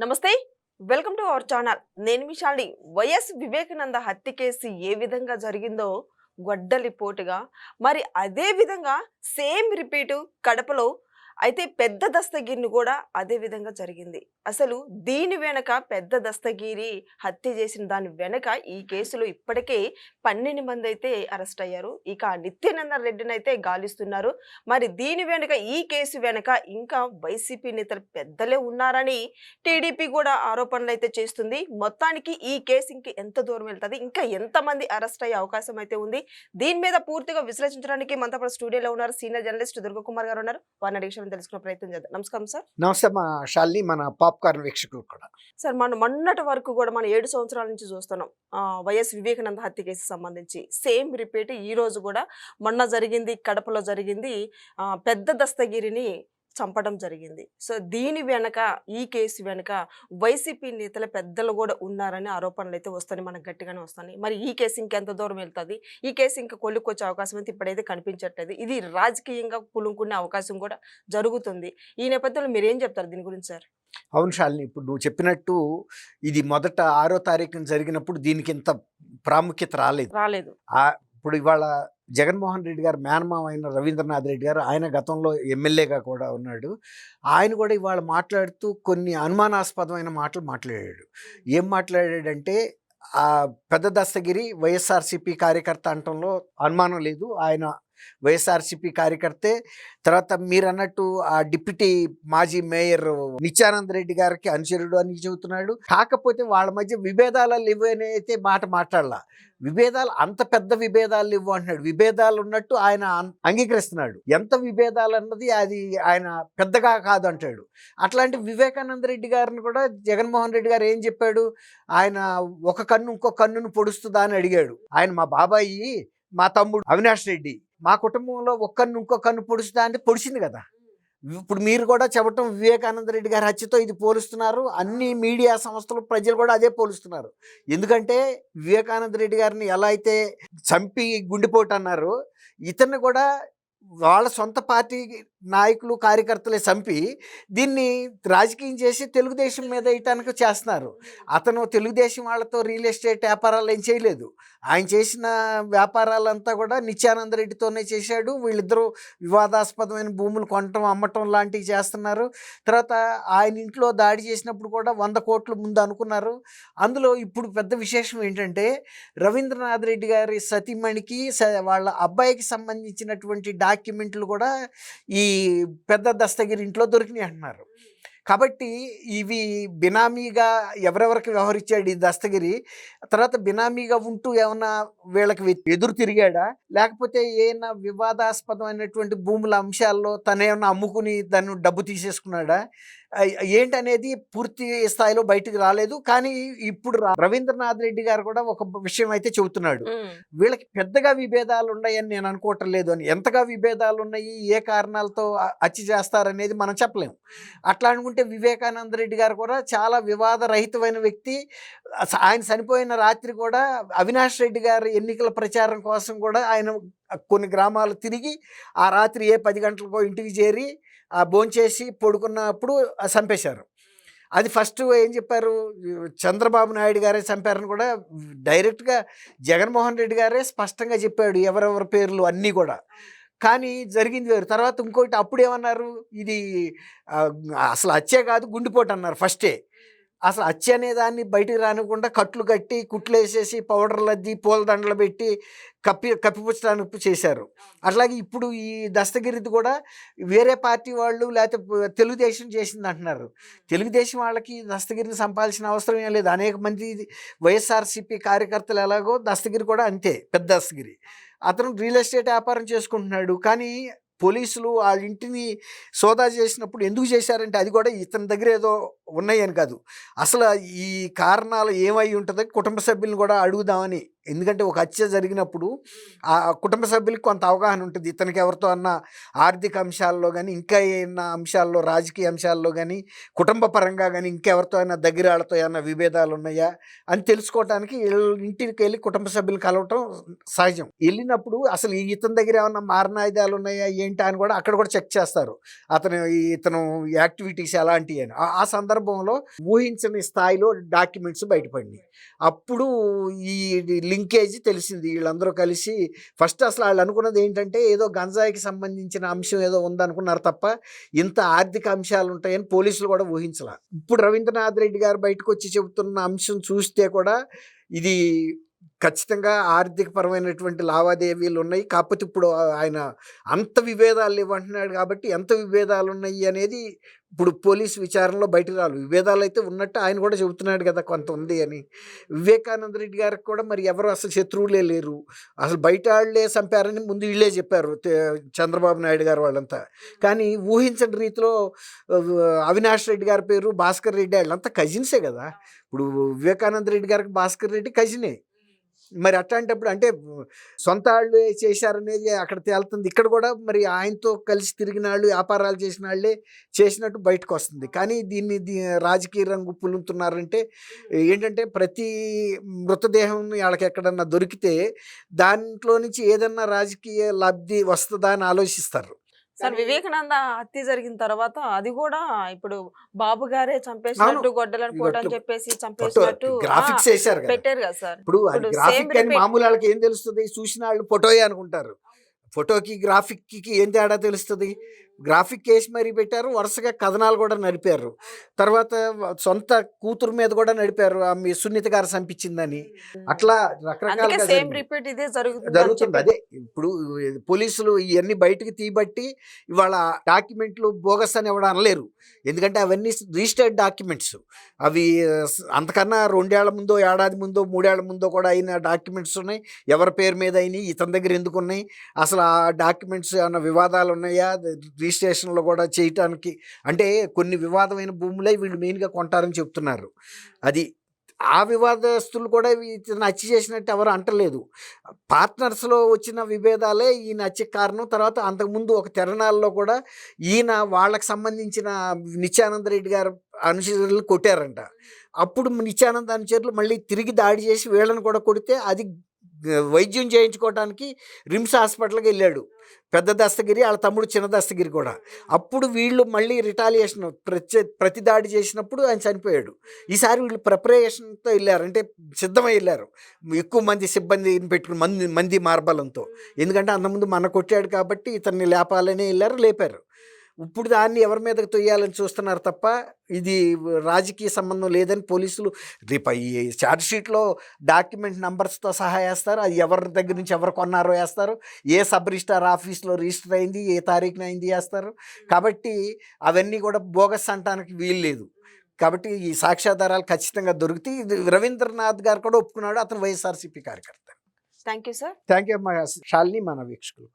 నమస్తే. Welcome to our channel. నేను మీ Shalini. YS Vivekananda హత్య కేసు ఏ విధంగా జరిగిందో గొడ్డలిపోటుగా, మరి అదే విధంగా సేమ్ రిపీటు కడపలో అయితే పెద్ద దస్తగిరిని కూడా అదే విధంగా జరిగింది. అసలు దీని వెనక పెద్ద దస్తగిరి హత్య చేసిన దాని వెనక ఈ కేసులో ఇప్పటికే 12 మంది అయితే అరెస్ట్ అయ్యారు. ఇక నిత్యానందన్ రెడ్డినైతే గాలిస్తున్నారు. మరి దీని వెనుక ఈ కేసు వెనక ఇంకా వైసీపీ నేతలు పెద్దలే ఉన్నారని టీడీపీ కూడా ఆరోపణలైతే చేస్తుంది. మొత్తానికి ఈ కేసు ఇంక ఎంత దూరం వెళ్తది? ఇంకా ఎంతమంది అరెస్ట్ అయ్యే అవకాశం అయితే ఉంది? దీని మీద పూర్తిగా విశ్లేషించడానికి మనతో పాటు స్టూడియోలో ఉన్నారు సీనియర్ జర్నలిస్ట్ దుర్గకుమార్ గారు ఉన్నారు. వారిని అడిగి విషయం తెలుసుకునే ప్రయత్నం చేద్దాం. నమస్కారం సార్. నమస్తే మా శాలిని, మన పాప్కార్న్ వీక్షకులు కూడా. సార్, మనం మొన్నటి వరకు కూడా మనం 7 సంవత్సరాల నుంచి చూస్తున్నాం. వైఎస్ వివేకానంద హత్య కేసుకి సంబంధించి సేమ్ రిపీట్ ఈ రోజు కూడా మొన్న జరిగింది, కడపలో జరిగింది. పెద్ద దస్తగిరిని చంపడం జరిగింది. సో దీని వెనక, ఈ కేసు వెనక వైసీపీ నేతల పెద్దలు కూడా ఉన్నారని ఆరోపణలు అయితే వస్తాయి, మనకు గట్టిగానే వస్తాయి. మరి ఈ కేసు ఇంకెంత దూరం వెళ్తుంది? ఈ కేసు ఇంకా కొలుక్కొచ్చే అవకాశం అయితే ఇప్పుడైతే కనిపించట్లేదు. ఇది రాజకీయంగా పులుముకునే అవకాశం కూడా జరుగుతుంది. ఈ నేపథ్యంలో మీరేం చెప్తారు దీని గురించి సార్? అవును శాలిని, ఇప్పుడు నువ్వు చెప్పినట్టు ఇది మొదట 6వ తారీఖున జరిగినప్పుడు దీనికి ఇంత ప్రాముఖ్యత రాలేదు. ఇప్పుడు ఇవాళ జగన్మోహన్ రెడ్డి గారు మేనమామ అయిన రవీంద్రనాథ్ రెడ్డి గారు, ఆయన గతంలో ఎమ్మెల్యేగా కూడా ఉన్నాడు. ఆయన కూడా ఇవాళ మాట్లాడుతూ కొన్ని అనుమానాస్పదమైన మాటలు మాట్లాడాడు. ఏం మాట్లాడాడంటే, ఆ పెద్ద దస్తగిరి వైఎస్ఆర్సీపీ కార్యకర్త అనటంలో అనుమానం లేదు, ఆయన వైఎస్ఆర్సీపీ కార్యకర్తే. తర్వాత మీరు అన్నట్టు ఆ డిప్యూటీ మాజీ మేయర్ నిత్యానంద రెడ్డి గారికి అనుచరుడు అని చెబుతున్నాడు. కాకపోతే వాళ్ళ మధ్య విభేదాలు లేవు అని అయితే మాట మాట్లాడాల. విభేదాలు, అంత పెద్ద విభేదాలు లేవు అంటున్నాడు. విభేదాలు ఉన్నట్టు ఆయన అంగీకరిస్తున్నాడు. ఎంత విభేదాలు అన్నది అది ఆయన పెద్దగా కాదు అంటాడు. అట్లాంటి వివేకానంద రెడ్డి గారిని కూడా జగన్మోహన్ రెడ్డి గారు ఏం చెప్పాడు? ఆయన ఒక కన్ను ఇంకో కన్నును పొడుస్తుందా అని అడిగాడు. ఆయన మా బాబాయి, మా తమ్ముడు అవినాష్ రెడ్డి, మా కుటుంబంలో ఒక్కరిని ఇంకో కన్ను పొడుస్తుందా అంటే పొడిచింది కదా. ఇప్పుడు మీరు కూడా చెప్పటం వివేకానంద రెడ్డి గారి హత్యతో ఇది పోలుస్తున్నారు. అన్ని మీడియా సంస్థలు, ప్రజలు కూడా అదే పోలుస్తున్నారు. ఎందుకంటే వివేకానంద రెడ్డి గారిని ఎలా అయితే చంపి గుండెపోటు అన్నారు, ఇతన్ని కూడా వాళ్ళ సొంత పార్టీ నాయకులు, కార్యకర్తలే చంపి దీన్ని రాజకీయం చేసి తెలుగుదేశం మీద వేయటానికి చేస్తున్నారు. అతను తెలుగుదేశం వాళ్ళతో రియల్ ఎస్టేట్ వ్యాపారాలు ఏం చేయలేదు. ఆయన చేసిన వ్యాపారాలంతా కూడా నిత్యానంద రెడ్డితోనే చేశాడు. వీళ్ళిద్దరూ వివాదాస్పదమైన భూములు కొనటం, అమ్మటం లాంటివి చేస్తున్నారు. తర్వాత ఆయన ఇంట్లో దాడి చేసినప్పుడు కూడా 100 కోట్ల ముందు అనుకున్నారు. అందులో ఇప్పుడు పెద్ద విశేషం ఏంటంటే, రవీంద్రనాథ్ రెడ్డి గారి సతీమణికి వాళ్ళ అబ్బాయికి సంబంధించినటువంటి డాక్యుమెంట్లు కూడా ఈ పెద్ద దస్తగిరి ఇంట్లో దొరికినాయి అంటున్నారు. కాబట్టి ఇవి బినామీగా ఎవరెవరికి వ్యవహరించాడు ఈ దస్తగిరి, తర్వాత బినామీగా ఉంటూ ఏమన్నా వీళ్ళకి ఎదురు తిరిగాడా, లేకపోతే ఏమైనా వివాదాస్పదమైనటువంటి భూముల అంశాల్లో తనేమన్నా అమ్ముకుని దాన్ని డబ్బు తీసేసుకున్నాడా, ఏంటనేది పూర్తి స్థాయిలో బయటకు రాలేదు. కానీ ఇప్పుడు రవీంద్రనాథ్ రెడ్డి గారు కూడా ఒక విషయం అయితే చెబుతున్నాడు. వీళ్ళకి పెద్దగా విభేదాలు ఉన్నాయని నేను అనుకోవటం లేదు అని. ఎంతగా విభేదాలు ఉన్నాయి, ఏ కారణాలతో హత్య చేస్తారనేది మనం చెప్పలేము. అట్లా అనుకుంటే వివేకానంద రెడ్డి గారు కూడా చాలా వివాదరహితమైన వ్యక్తి. ఆయన చనిపోయిన రాత్రి కూడా అవినాష్ రెడ్డి గారి ఎన్నికల ప్రచారం కోసం కూడా ఆయన కొన్ని గ్రామాలు తిరిగి ఆ రాత్రి 10 గంటలకో ఇంటికి చేరి భోంచేసి పడుకున్నప్పుడు చంపేశారు. అది ఫస్ట్ ఏం చెప్పారు, చంద్రబాబు నాయుడు గారే చంపారని కూడా డైరెక్ట్గా జగన్మోహన్ రెడ్డి గారే స్పష్టంగా చెప్పాడు, ఎవరెవరి పేర్లు అన్నీ కూడా. కానీ జరిగింది వేరు. తర్వాత ఇంకోటి అప్పుడు ఏమన్నారు, ఇది అసలు హత్యే కాదు గుండెపోటు అన్నారు ఫస్టే. అసలు హత్య అనే దాన్ని బయటికి రానివ్వకుండా కట్లు కట్టి, కుట్లు వేసేసి, పౌడర్లు అద్ది, పూలదండలు పెట్టి కప్పిపుచ్చడానికి చేశారు. అట్లాగే ఇప్పుడు ఈ దస్తగిరిది కూడా వేరే పార్టీ వాళ్ళు లేకపోతే తెలుగుదేశం చేసింది అంటున్నారు. తెలుగుదేశం వాళ్ళకి దస్తగిరిని చంపాల్సిన అవసరం ఏం లేదు. అనేక మంది వైఎస్ఆర్సీపీ కార్యకర్తలు ఎలాగో దస్తగిరి కూడా అంతే. పెద్ద దస్తగిరి అతను రియల్ ఎస్టేట్ వ్యాపారం చేసుకుంటున్నాడు. కానీ పోలీసులు వాళ్ళ ఇంటిని సోదా చేసినప్పుడు ఎందుకు చేశారంటే అది కూడా ఇతని దగ్గర ఏదో ఉన్నాయని కాదు, అసలు ఈ కారణాలు ఏమై ఉంటుందో కుటుంబ సభ్యులను కూడా అడుగుదామని. ఎందుకంటే ఒక హత్య జరిగినప్పుడు ఆ కుటుంబ సభ్యులకు కొంత అవగాహన ఉంటుంది, ఇతనికి ఎవరితో అన్న ఆర్థిక అంశాల్లో కానీ, ఇంకా ఏమన్నా అంశాల్లో, రాజకీయ అంశాల్లో కానీ, కుటుంబ పరంగా కానీ ఇంకెవరితో అయినా దగ్గర వాళ్ళతో ఏమన్నా విభేదాలు ఉన్నాయా అని తెలుసుకోవడానికి ఇంటికి వెళ్ళి కుటుంబ సభ్యులు కలవటం సహజం. వెళ్ళినప్పుడు అసలు ఇతని దగ్గర ఏమన్నా మారణాయుధాలు ఉన్నాయా ఏంటా అని కూడా అక్కడ కూడా చెక్ చేస్తారు, ఇతను యాక్టివిటీస్ ఎలాంటివి అని. ఆ సందర్భం సందర్భంలో ఊహించని స్థాయిలో డాక్యుమెంట్స్ బయటపడినాయి. అప్పుడు ఈ లింకేజ్ తెలిసింది. వీళ్ళందరూ కలిసి ఫస్ట్ అసలు వాళ్ళు అనుకున్నది ఏంటంటే ఏదో గంజాయికి సంబంధించిన అంశం ఏదో ఉందనుకున్నారు తప్ప ఇంత ఆర్థిక అంశాలు ఉంటాయని పోలీసులు కూడా ఊహించలా. ఇప్పుడు రవీంద్రనాథ్ రెడ్డి గారు బయటకు వచ్చి చెబుతున్న అంశం చూస్తే కూడా ఇది ఖచ్చితంగా ఆర్థికపరమైనటువంటి లావాదేవీలు ఉన్నాయి. కాకపోతే ఇప్పుడు ఆయన అంత విభేదాలు ఇవ్వంటున్నాడు కాబట్టి ఎంత విభేదాలు ఉన్నాయి అనేది ఇప్పుడు పోలీసు విచారణలో బయటకు రావాలి. విభేదాలు అయితే ఉన్నట్టు ఆయన కూడా చెబుతున్నాడు కదా కొంత ఉంది అని. వివేకానంద రెడ్డి గారికి కూడా మరి ఎవరు అసలు శత్రువులే లేరు, అసలు బయట వాళ్ళే చంపారని ముందు వీళ్ళే చెప్పారు చంద్రబాబు నాయుడు గారు వాళ్ళంతా. కానీ ఊహించని రీతిలో అవినాష్ రెడ్డి గారి పేరు, భాస్కర్ రెడ్డి వాళ్ళంతా కజిన్సే కదా. ఇప్పుడు వివేకానంద రెడ్డి గారికి భాస్కర్ రెడ్డి కజినే. మరి అట్లాంటప్పుడు అంటే సొంత వాళ్ళు చేశారనేది అక్కడ తేలుతుంది. ఇక్కడ కూడా మరి ఆయనతో కలిసి తిరిగిన వాళ్ళు, వ్యాపారాలు చేసిన వాళ్ళే చేసినట్టు బయటకు వస్తుంది. కానీ దీన్ని రాజకీయ రంగు పులుముతున్నారంటే ఏంటంటే ప్రతి మృతదేహం వాళ్ళకి ఎక్కడన్నా దొరికితే దాంట్లో నుంచి ఏదన్నా రాజకీయ లబ్ధి వస్తుందా అని ఆలోచిస్తారు. సార్ వివేకానంద హత్య జరిగిన తర్వాత అది కూడా ఇప్పుడు బాబు గారే చంపేసినట్టు గొడ్డలను పోటు అని చెప్పేసి చంపేసినట్టు గ్రాఫిక్స్ వేశారు కదా. పెట్టారు కదా సార్. ఇప్పుడు అది గ్రాఫిక్ అని మామూలు వాళ్ళకి ఏం తెలుస్తుంది, చూసిన వాళ్ళు ఫోటోయే అనుకుంటారు. ఫోటోకి గ్రాఫిక్కి ఏం తేడా తెలుస్తుంది? గ్రాఫిక్ వేసి మరీ పెట్టారు, వరుసగా కథనాలు కూడా నడిపారు. తర్వాత సొంత కూతురు మీద కూడా నడిపారు, మీ సునీత గారు చంపించిందని. అట్లా రకరకాలుగా జరుగుతుంది. అదే ఇప్పుడు పోలీసులు ఇవన్నీ బయటకు తీయబట్టి ఇవాళ డాక్యుమెంట్లు బోగస్ అని ఎవరు అనలేరు. ఎందుకంటే అవన్నీ రిజిస్టర్డ్ డాక్యుమెంట్స్. అవి అంతకన్నా 2 ఏళ్ల ముందో, ఏడాది ముందో, 3 ఏళ్ల ముందో కూడా అయిన డాక్యుమెంట్స్ ఉన్నాయి. ఎవరి పేరు మీద అయినాయి, ఇతని దగ్గర ఎందుకు ఉన్నాయి, అసలు ఆ డాక్యుమెంట్స్ ఏమైనా వివాదాలు ఉన్నాయా, రిజిస్ట్రేషన్లో కూడా చేయటానికి. అంటే కొన్ని వివాదమైన భూములే వీళ్ళు మెయిన్గా కొంటారని చెప్తున్నారు. అది ఆ వివాదస్తులు కూడా హత్య చేసినట్టు ఎవరు అంటలేదు. పార్ట్నర్స్లో వచ్చిన విభేదాలే ఈయన హత్యకు కారణం. తర్వాత అంతకుముందు ఒక తెరణాల్లో కూడా ఈయన వాళ్ళకి సంబంధించిన నిత్యానంద రెడ్డి గారు అనుచరులు కొట్టారంట. అప్పుడు నిత్యానంద అనుచరులు మళ్ళీ తిరిగి దాడి చేసి వీళ్ళని కూడా కొడితే అది వైద్యం చేయించుకోవడానికి రిమ్స్ హాస్పిటల్కి వెళ్ళాడు పెద్ద దస్తగిరి, వాళ్ళ తమ్ముడు చిన్న దస్తగిరి కూడా. అప్పుడు వీళ్ళు మళ్ళీ రిటాలియేషన్ ప్రతి దాడి చేసినప్పుడు ఆయన చనిపోయాడు. ఈసారి వీళ్ళు ప్రిపరేషన్తో వెళ్ళారు, అంటే సిద్ధమై వెళ్ళారు, ఎక్కువ మంది సిబ్బందిని పెట్టుకుని మంది మార్బలంతో. ఎందుకంటే అంతకుముందు మన కొట్టాడు కాబట్టి ఇతన్ని లేపాలని వెళ్ళారు, లేపారు. ఇప్పుడు దాన్ని ఎవరి మీదకి తొయ్యాలని చూస్తున్నారు తప్ప ఇది రాజకీయ సంబంధం లేదని పోలీసులు రేపు ఈ ఛార్జ్ షీట్లో డాక్యుమెంట్ నంబర్స్తో సహా వేస్తారు. అది ఎవరి దగ్గర నుంచి ఎవరు కొన్నారో వేస్తారు, ఏ సబ్ రిజిస్ట్రార్ ఆఫీస్లో రిజిస్టర్ అయింది, ఏ తారీఖున అయింది వేస్తారు. కాబట్టి అవన్నీ కూడా బోగస్ అంటానికి వీలు లేదు. కాబట్టి ఈ సాక్ష్యాధారాలు ఖచ్చితంగా దొరుకుతాయి. ఇది రవీంద్రనాథ్ గారు కూడా ఒప్పుకున్నాడు, అతను వైఎస్ఆర్సీపీ కార్యకర్త. Thank you sir. Thank you Shalini, మన వీక్షకులు.